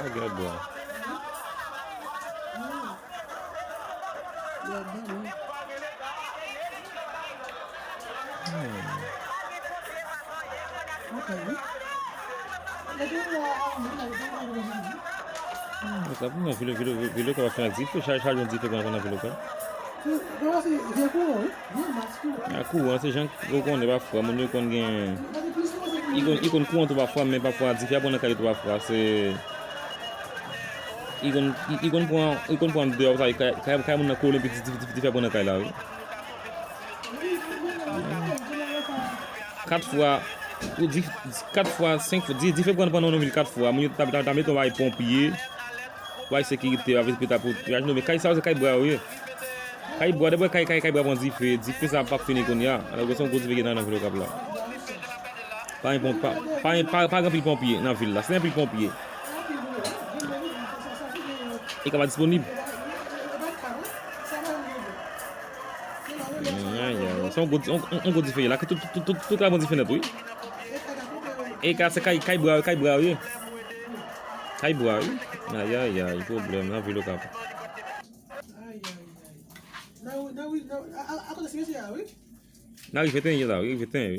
Agora boa. Sabe, não, filho que eu acho que Dife, já não Dife quando na filho cara. Aku, você já quando vai fora, mas não quando e quando quanto vai fora, mas vai fora Dife é bom na cair tu vai fora, se e quando deu sai cai na cola Dife é bom na cair lá. Quatre fois ou 4 fois, 5 fois, 10 fois quando não vil 4 fois, muito tá meto vai pompier, vai sécurité avec pita pour viagem no cai ça cai boa oui. Cai boa depois cai boa bom Dife ça pas fini qu'on y a. Alors que son gros Dife dans ville Okap là. Pas grand pompier dans ville là, c'est un pile pompier. Et capable disponible. Son gros Dife là que tout la bon Dife net oui. Et quand c'est cai boa oui. Cai boa oui. Aïe, problème dans ville Okap. Não, ele tem lá, ele tem.